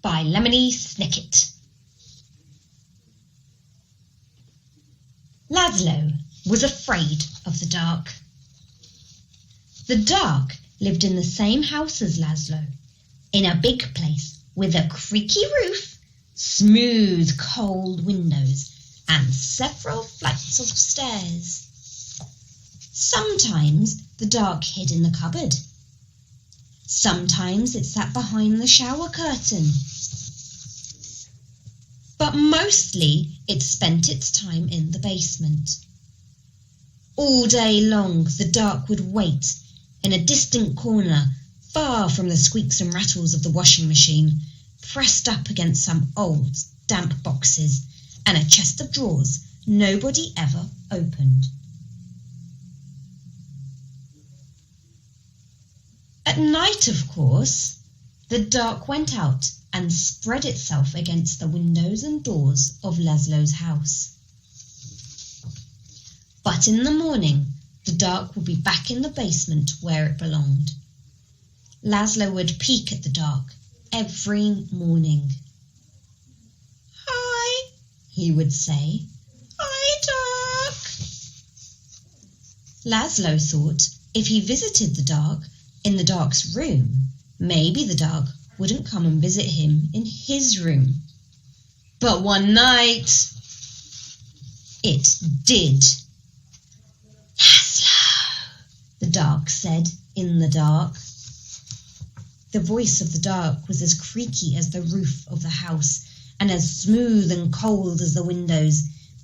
by Lemony Snicket. Laszlo was afraid of the dark. The dark lived in the same house as Laszlo, in a big place with a creaky roof, smooth cold windows, and several flights of stairs. Sometimes the dark hid in the cupboard. Sometimes it sat behind the shower curtain. But mostly it spent its time in the basement. All day long the dark would wait in a distant corner, far from the squeaks and rattles of the washing machine, pressed up against some old, damp boxes and a chest of drawers nobody ever opened. At night, of course, the dark went out and spread itself against the windows and doors of Laszlo's house. But in the morning, the dark would be back in the basement where it belonged. Laszlo would peek at the dark every morning. "Hi," he would say. "Hi, dark." Laszlo thought if he visited the dark in the dark's room, maybe the dark wouldn't come and visit him in his room. But one night, it did. "Laszlo," the dark said in the dark. The voice of the dark was as creaky as the roof of the house and as smooth and cold as the windows,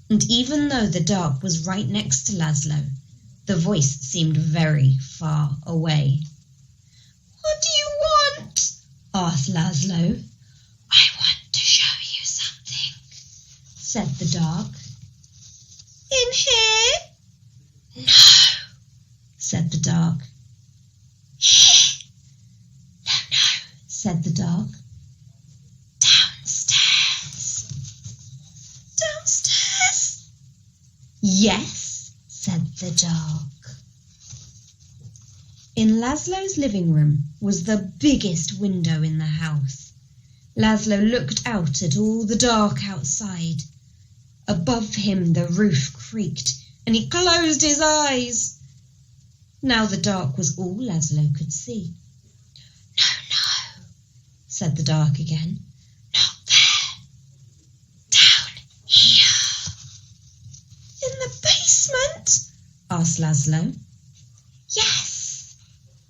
and even though the dark was right next to Laszlo, the voice seemed very far away. "What do you want?" asked Laszlo. "I want to show you something," said the dark. "In here?" "No," said the dark. "Here?" "No," said the dark. "Downstairs." "Downstairs?" "Yes," said the dark. In Laszlo's living room was the biggest window in the house. Laszlo looked out at all the dark outside. Above him the roof creaked, and he closed his eyes. Now the dark was all Laszlo could see. No, said the dark again. "Not there. Down here." "In the basement?" asked Laszlo. "Yes,"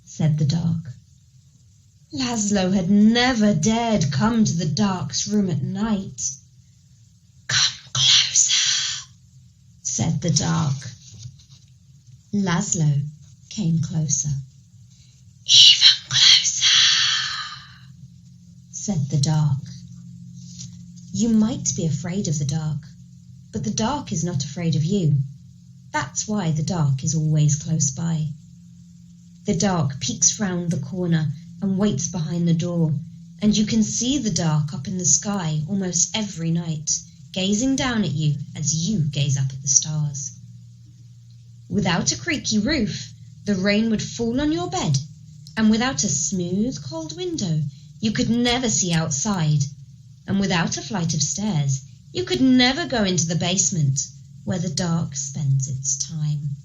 said the dark. Laszlo had never dared come to the dark's room at night. "Come closer," said the dark. Laszlo came closer. "Even closer," said the dark. You might be afraid of the dark, but the dark is not afraid of you. That's why the dark is always close by. The dark peeks round the corner and waits behind the door, and you can see the dark up in the sky almost every night, gazing down at you as you gaze up at the stars. Without a creaky roof, the rain would fall on your bed, and without a smooth, cold window, you could never see outside, and without a flight of stairs, you could never go into the basement where the dark spends its time.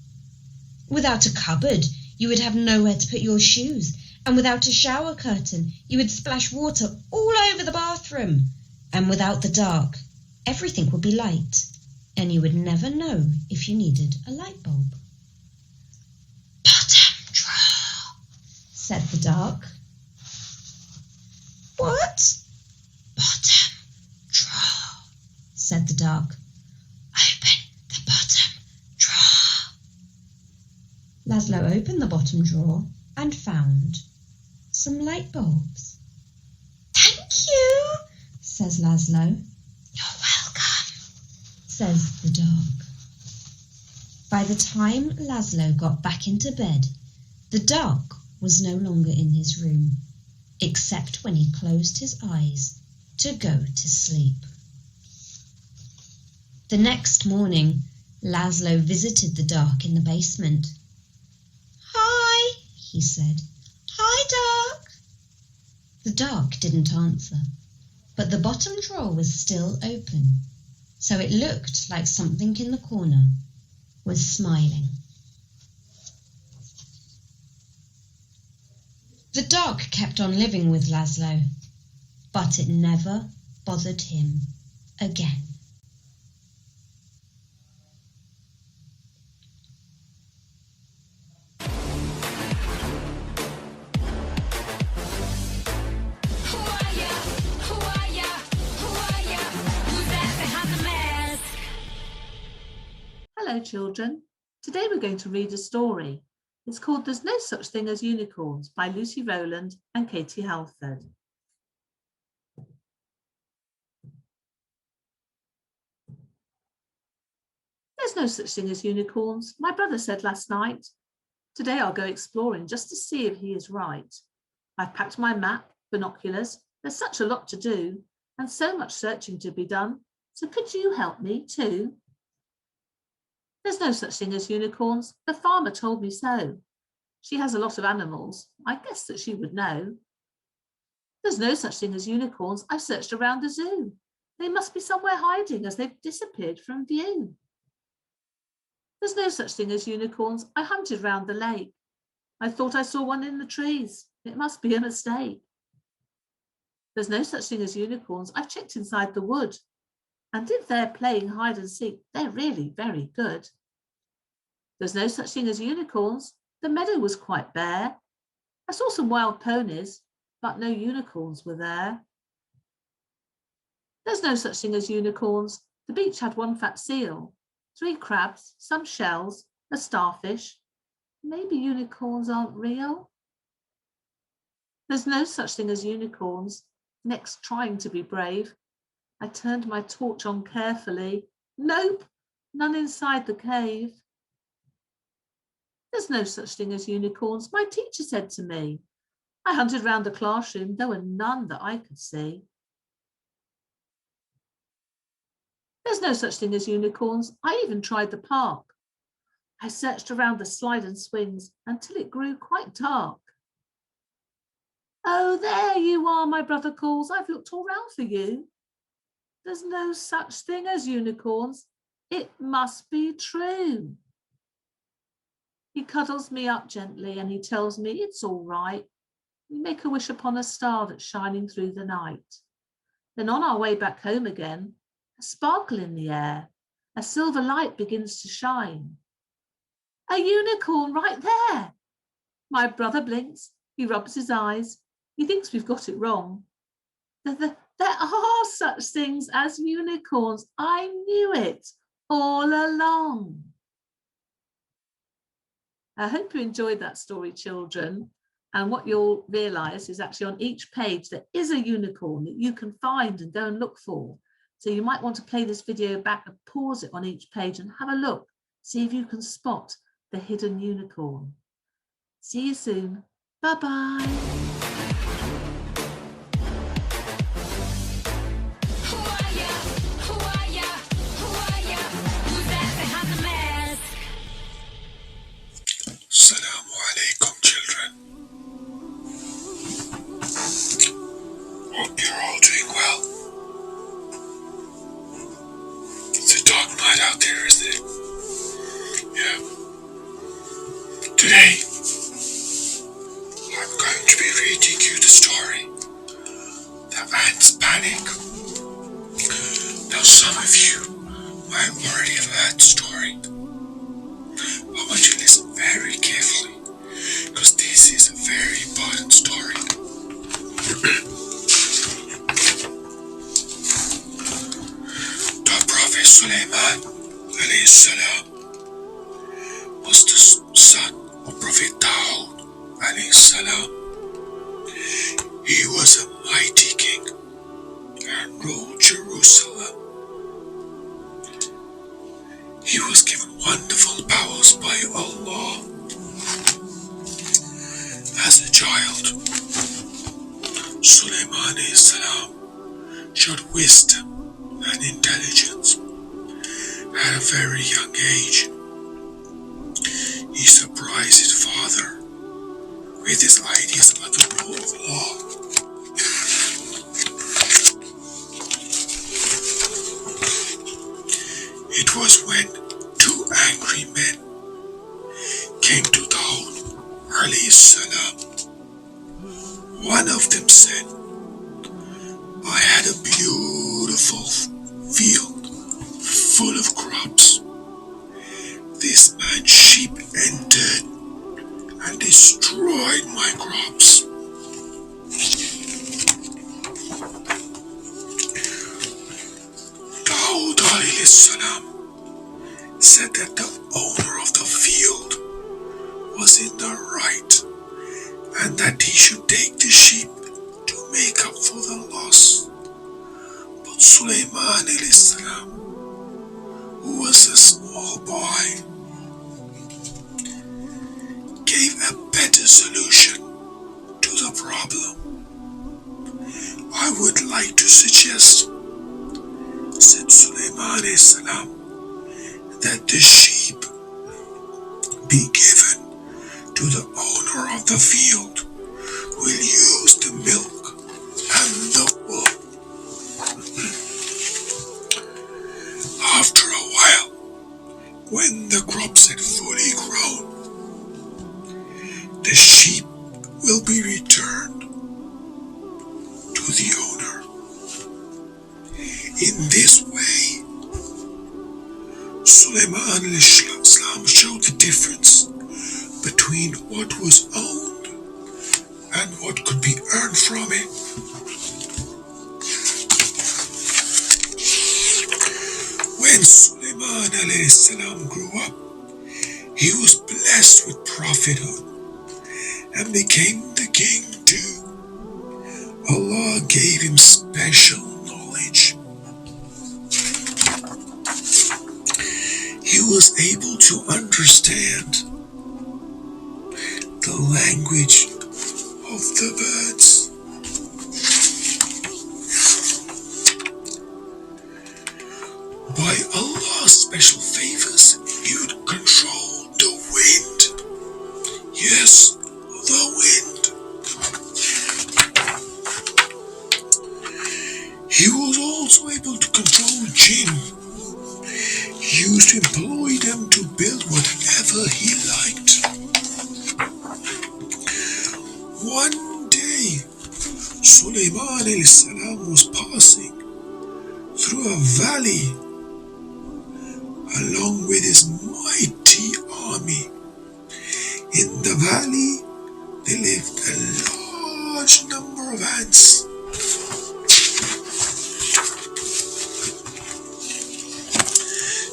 Without a cupboard, you would have nowhere to put your shoes, and without a shower curtain, you would splash water all over the bathroom, and without the dark, everything would be light, and you would never know if you needed a light bulb. "Bottom drawer," said the dark. "What?" "Bottom drawer," said the dark. "Open the bottom drawer." Laszlo opened the bottom drawer and found some light bulbs. "Thank you," says Laszlo. "You're welcome," says the dark. By the time Laszlo got back into bed, the dark was no longer in his room, except when he closed his eyes to go to sleep. The next morning, Laszlo visited the dark in the basement. "Hi," he said. "Hi, dark." The dark didn't answer. But the bottom drawer was still open, so it looked like something in the corner was smiling. The dog kept on living with Laszlo, but it never bothered him again. Hello children, today we're going to read a story. It's called There's No Such Thing as Unicorns by Lucy Rowland and Katie Halford. There's no such thing as unicorns, my brother said last night. Today I'll go exploring just to see if he is right. I've packed my map, binoculars, there's such a lot to do and so much searching to be done, so could you help me too? There's no such thing as unicorns. The farmer told me so. She has a lot of animals. I guess that she would know. There's no such thing as unicorns. I've searched around the zoo. They must be somewhere hiding as they've disappeared from view. There's no such thing as unicorns. I hunted round the lake. I thought I saw one in the trees. It must be a mistake. There's no such thing as unicorns. I've checked inside the wood. And if they're playing hide and seek, they're really very good. There's no such thing as unicorns. The meadow was quite bare. I saw some wild ponies, but no unicorns were there. There's no such thing as unicorns. The beach had one fat seal, 3 crabs, some shells, a starfish. Maybe unicorns aren't real. There's no such thing as unicorns. Next, trying to be brave, I turned my torch on carefully. Nope, none inside the cave. There's no such thing as unicorns, my teacher said to me. I hunted round the classroom, there were none that I could see. There's no such thing as unicorns. I even tried the park. I searched around the slide and swings until it grew quite dark. Oh, there you are, my brother calls. I've looked all round for you. There's no such thing as unicorns. It must be true. He cuddles me up gently and he tells me it's all right. We make a wish upon a star that's shining through the night. Then on our way back home again, a sparkle in the air, a silver light begins to shine. A unicorn right there. My brother blinks, he rubs his eyes. He thinks we've got it wrong. There are such things as unicorns. I knew it all along. I hope you enjoyed that story, children. And what you'll realise is actually on each page there is a unicorn that you can find and go and look for. So you might want to play this video back and pause it on each page and have a look. See if you can spot the hidden unicorn. See you soon. Bye-bye. Assalamu alaikum, children. Hope you're all doing well. It's a dark night out there, isn't it? Yeah. Today, I'm going to be reading you the story, The Ants Panic. Now, some of you might already have heard the story. I want you to listen very carefully, because this is a very important story. The Prophet Sulaiman alayhi salam was the son of Prophet Dawood alayhi salam. He was a mighty king and ruled Jerusalem. He was given wonderful powers by Allah. As a child, Sulaiman salam showed wisdom and intelligence. At a very young age, he surprised his father with his ideas about the rule of law. It was when two angry men came to Dawood alayhi salam. One of them said, I had a beautiful field full of crops. This man's sheep entered and destroyed my crops. Dawood alayhi salam said that the owner of the field was in the right and that he should take the sheep to make up for the loss. But Sulaiman alayhi salam, who was a small boy, gave a better solution to the problem. I would like to suggest, said Sulaiman alayhi salam, that the sheep be given to the owner of the field, who will use the milk and the wool. After a while, when the crops had fully grown, the sheep will be returned to the owner. In this way, Sulaiman alayhi salam showed the difference between what was owned and what could be earned from it. When Sulaiman alayhi salam grew up, he was blessed with prophethood and became the king too. Allah gave him special knowledge. He was able to understand the language of the birds. By Allah's special favors, he would control the wind. Yes, the wind. He was also able to control jinn. He used to employ them to build whatever he liked. One day, Sulaiman alayhi salam was passing through a valley along with his mighty army. In the valley, there lived a large number of ants.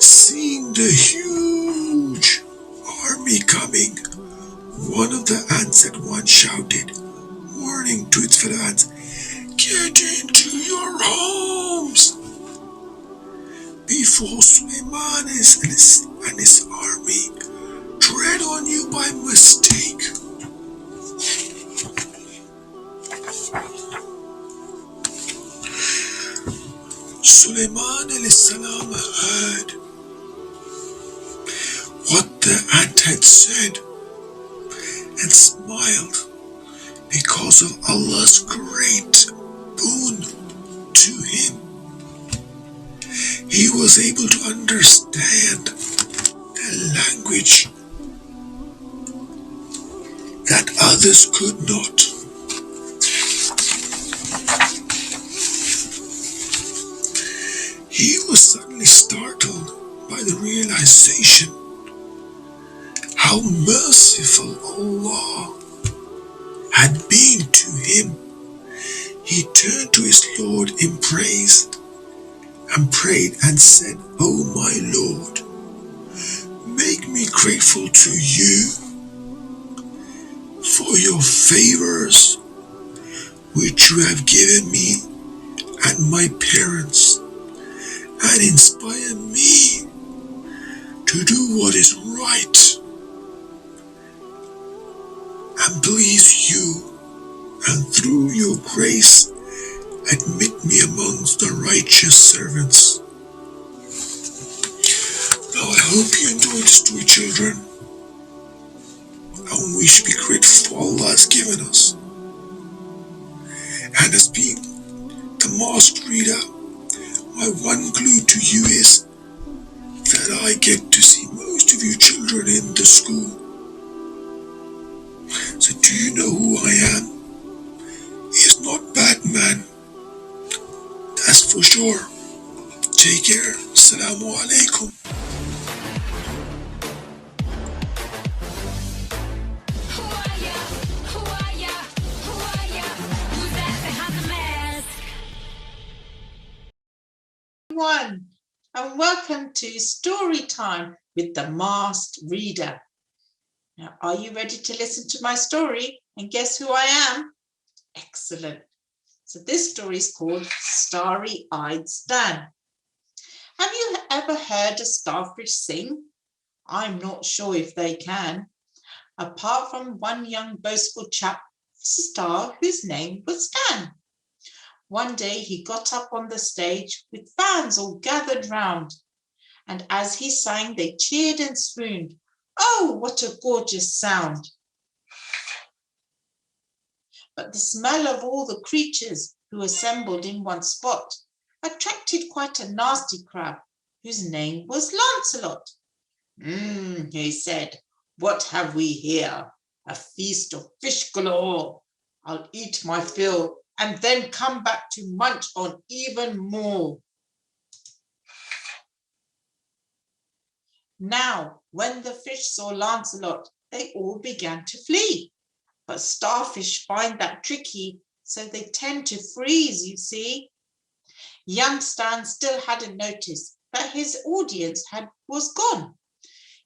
Seeing the huge army coming, one of the ants at once shouted, warning to its fellow ants, "Get into your homes!" Before Sulaiman and his army tread on you by mistake. Sulaiman alayhi salam heard what the ant had said and smiled because of Allah's great boon to him. He was able to understand the language that others could not. He was suddenly startled by the realization how merciful Allah had been to him. He turned to his Lord in praise and prayed and said, "Oh my Lord, make me grateful to you for your favors which you have given me and my parents, and inspire me to do what is right and please you, and through your grace admit me amongst the righteous servants." Now I hope you enjoyed the story, children, and we should be grateful for all Allah has given us. And as being the master reader, my one clue to you is get to see most of you children in the school. So do you know who I am? He is not Batman, that's for sure. Take care. Assalamu alaikum. Everyone, and welcome to Story Time with the Masked Reader. Now, are you ready to listen to my story and guess who I am? Excellent. So this story is called Starry-Eyed Stan. Have you ever heard a starfish sing? I'm not sure if they can. Apart from one young boastful chap, star whose name was Stan. One day he got up on the stage with fans all gathered round, and as he sang they cheered and swooned. Oh, what a gorgeous sound! But the smell of all the creatures who assembled in one spot attracted quite a nasty crab whose name was Lancelot. He said, what have we here? A feast of fish galore. I'll eat my fill and then come back to munch on even more. Now, when the fish saw Lancelot, they all began to flee. But starfish find that tricky, so they tend to freeze, you see. Young Stan still hadn't noticed that his audience was gone.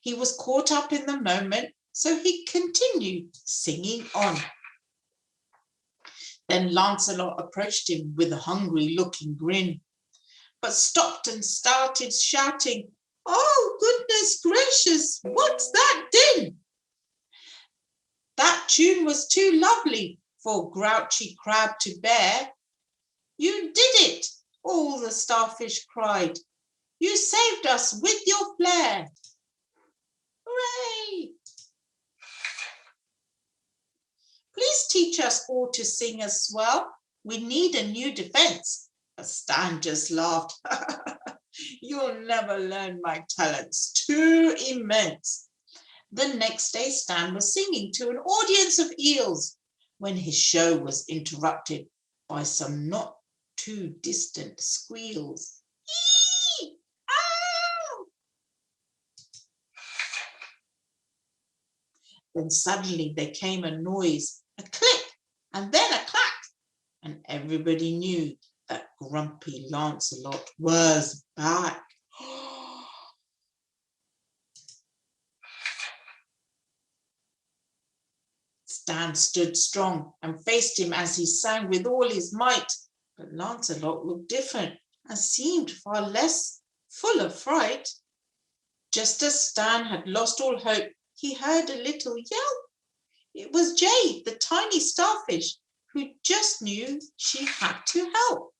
He was caught up in the moment, so he continued singing on. Then Lancelot approached him with a hungry-looking grin, but stopped and started shouting, oh, goodness gracious, what's that din? That tune was too lovely for grouchy crab to bear. You did it, all the starfish cried. You saved us with your flair. Hooray! Please teach us all to sing as well. We need a new defense. But Stan just laughed. You'll never learn my talents, too immense. The next day, Stan was singing to an audience of eels when his show was interrupted by some not too distant squeals. Eee! Ow! Then suddenly there came a noise, a click, and then a clack, and everybody knew that grumpy Lancelot was back. Stan stood strong and faced him as he sang with all his might, but Lancelot looked different and seemed far less full of fright. Just as Stan had lost all hope, he heard a little yelp. It was Jade, the tiny starfish, who just knew she had to help.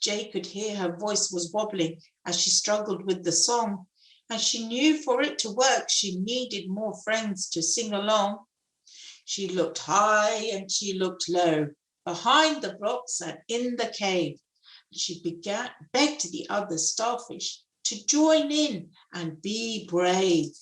Jade could hear her voice was wobbling as she struggled with the song, and she knew for it to work she needed more friends to sing along. She looked high and she looked low, behind the rocks and in the cave. She begged the other starfish to join in and be brave.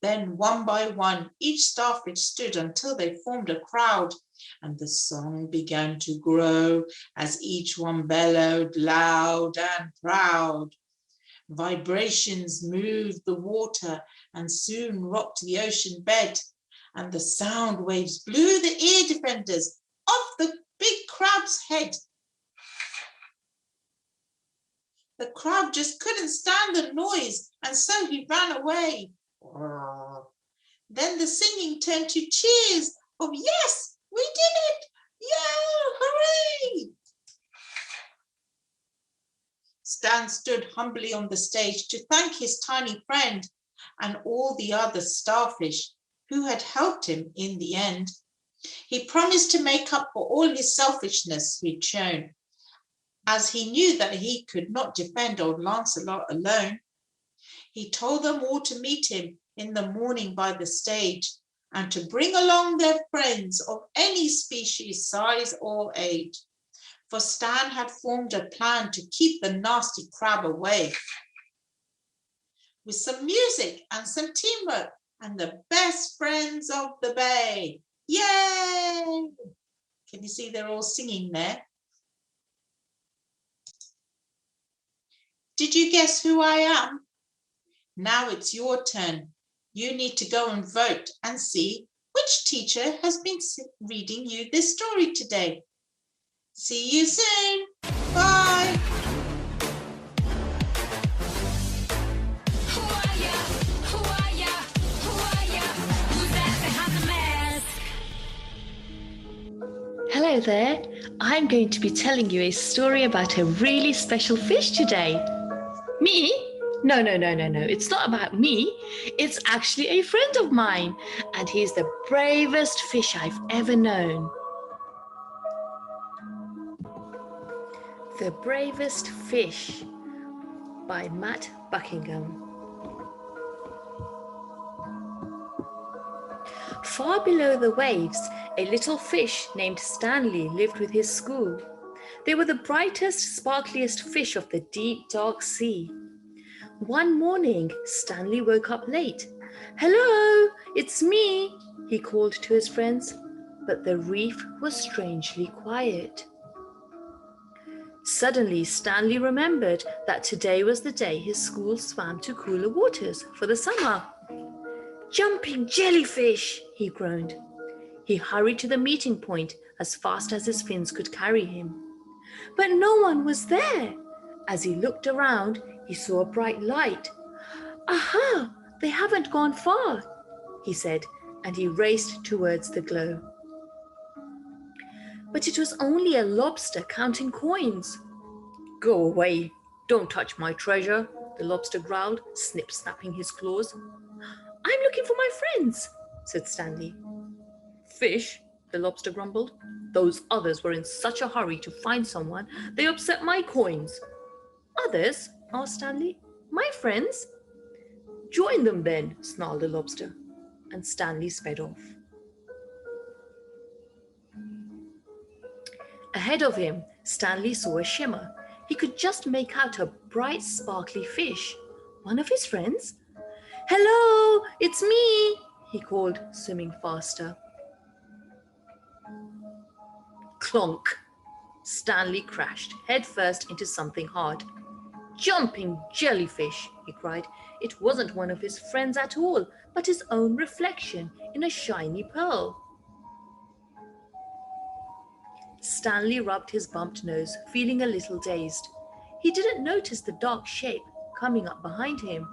Then one by one, each starfish stood until they formed a crowd, and the song began to grow as each one bellowed loud and proud. Vibrations moved the water and soon rocked the ocean bed, and the sound waves blew the ear defenders off the big crab's head. The crab just couldn't stand the noise, and so he ran away. Then the singing turned to cheers of yes, we did it! Yeah, hooray! Stan stood humbly on the stage to thank his tiny friend and all the other starfish who had helped him in the end. He promised to make up for all his selfishness he'd shown, as he knew that he could not defend old Lancelot alone. He told them all to meet him in the morning by the stage and to bring along their friends of any species, size or age. for Stan had formed a plan to keep the nasty crab away. With some music and some teamwork and the best friends of the bay. Yay! Can you see they're all singing there? Did you guess who I am? Now it's your turn. You need to go and vote and see which teacher has been reading you this story today. See you soon. Bye. Hello there. I'm going to be telling you a story about a really special fish today. Me? No. It's not about me. It's actually a friend of mine, and he's the bravest fish I've ever known. The Bravest Fish by Matt Buckingham. Far below the waves, a little fish named Stanley lived with his school. They were the brightest, sparkliest fish of the deep, dark sea. One morning, Stanley woke up late. "Hello, it's me," he called to his friends, but the reef was strangely quiet. Suddenly, Stanley remembered that today was the day his school swam to cooler waters for the summer. "Jumping jellyfish," he groaned. He hurried to the meeting point as fast as his fins could carry him. But no one was there. As he looked around, he saw a bright light. "Aha, they haven't gone far," he said, and he raced towards the glow. But it was only a lobster counting coins. "Go away, don't touch my treasure," the lobster growled, snapping his claws. "I'm looking for my friends," said Stanley. "Fish," the lobster grumbled. "Those others were in such a hurry to find someone, they upset my coins." "Others?" asked Stanley. "My friends?" "Join them then," snarled the lobster, and Stanley sped off. Ahead of him, Stanley saw a shimmer. He could just make out a bright, sparkly fish. One of his friends? "Hello, it's me," he called, swimming faster. Clonk! Stanley crashed headfirst into something hard. "Jumping jellyfish," he cried. It wasn't one of his friends at all, but his own reflection in a shiny pearl. Stanley rubbed his bumped nose, feeling a little dazed. He didn't notice the dark shape coming up behind him.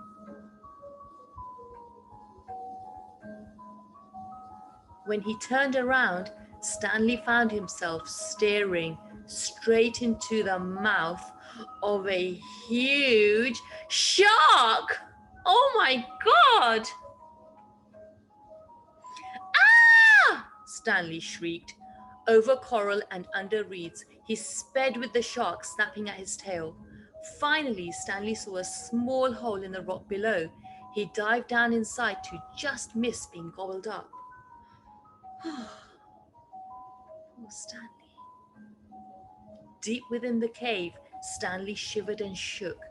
When he turned around, Stanley found himself staring straight into the mouth of a huge shark. Oh my God! "Ah!" Stanley shrieked. Over coral and under reeds, he sped with the shark snapping at his tail. Finally, Stanley saw a small hole in the rock below. He dived down inside to just miss being gobbled up. Poor Stanley. Deep within the cave, Stanley shivered and shook.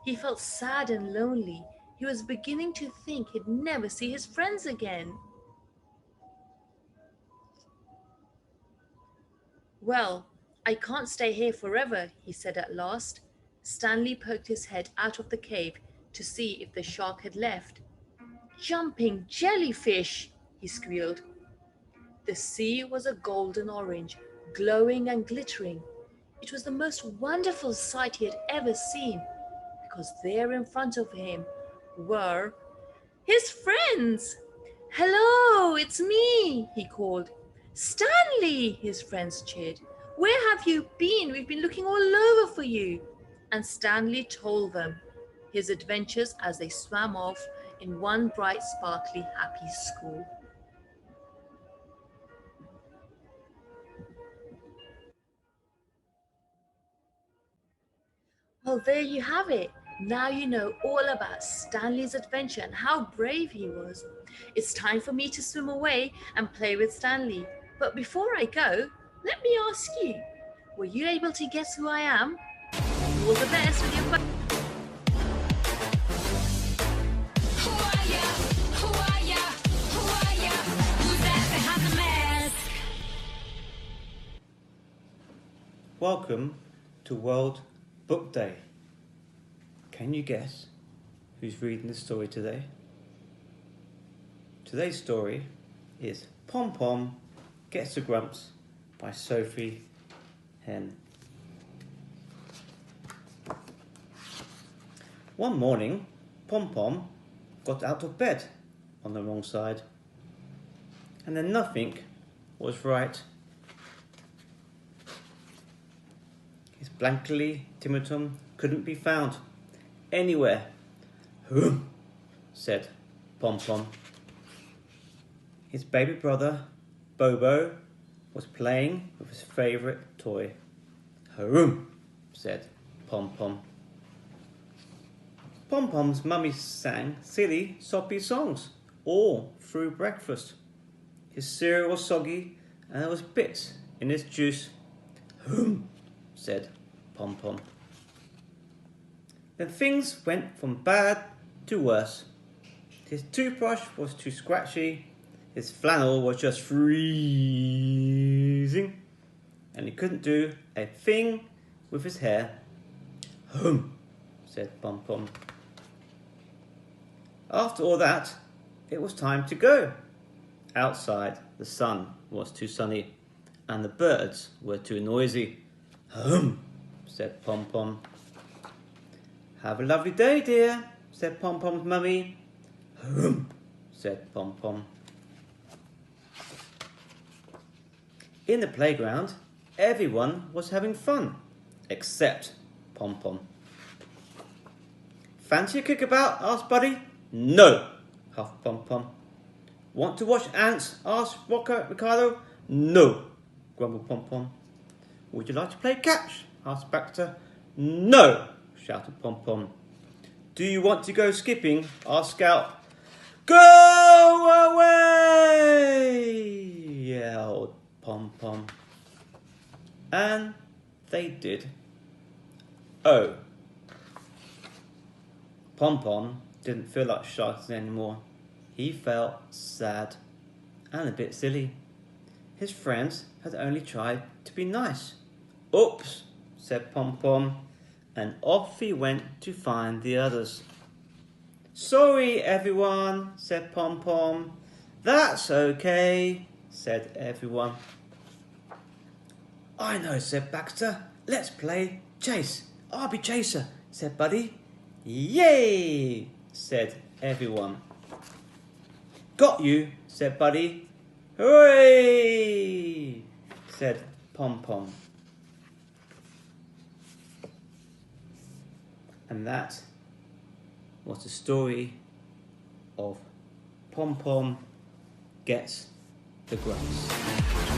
He felt sad and lonely. He was beginning to think he'd never see his friends again. "Well, I can't stay here forever," he said at last. Stanley poked his head out of the cave to see if the shark had left. "Jumping jellyfish," he squealed. The sea was a golden orange, glowing and glittering. It was the most wonderful sight he had ever seen, because there in front of him were his friends. "Hello, it's me," he called. "Stanley," his friends cheered. "Where have you been? We've been looking all over for you." And Stanley told them his adventures as they swam off in one bright, sparkly, happy school. Well, there you have it. Now you know all about Stanley's adventure and how brave he was. It's time for me to swim away and play with Stanley. But before I go, let me ask you, Were you able to guess who I am? All the best with your Who are ya? Who are ya? Who are ya? Who's that behind the mask? Welcome to World Book Day. Can you guess who's reading the story today? Today's story is Pom Pom Gets the Grumps by Sophie Hen. One morning, Pom Pom got out of bed on the wrong side, and then nothing was right. His blankly Timotum couldn't be found anywhere. "Hum," said Pom Pom. His baby brother, Bobo, was playing with his favourite toy. "Hum," said Pom Pom. Pom Pom's mummy sang silly, soppy songs all through breakfast. His cereal was soggy and there was bits in his juice. "Hum," said Pom Pom. Then things went from bad to worse. His toothbrush was too scratchy, his flannel was just freezing, and he couldn't do a thing with his hair. "Hum," said Pom Pom. After all that, it was time to go. Outside, the sun was too sunny, and the birds were too noisy. "Hum," said Pom Pom. "Have a lovely day, dear," said Pom Pom's mummy. "Hum," said Pom Pom. In the playground, everyone was having fun, except Pom Pom. "Fancy a kickabout?" asked Buddy. "No," huffed Pom Pom. "Want to watch ants?" asked Ricardo. "No," grumbled Pom Pom. "Would you like to play catch?" asked Baxter. "No," shouted Pom Pom. "Do you want to go skipping?" asked Scout. "Go away!" yelled Pom Pom. And they did. Oh. Pom Pom didn't feel like shouting anymore. He felt sad and a bit silly. His friends had only tried to be nice. "Oops," said Pom Pom, and off he went to find the others. "Sorry, everyone," said Pom Pom. "That's okay," said everyone. "I know," said Baxter. "Let's play chase. I'll be chaser," said Buddy. "Yay!" said everyone. "Got you," said Buddy. "Hooray!" said Pom Pom. And that was the story of Pom Pom Gets the Grumps.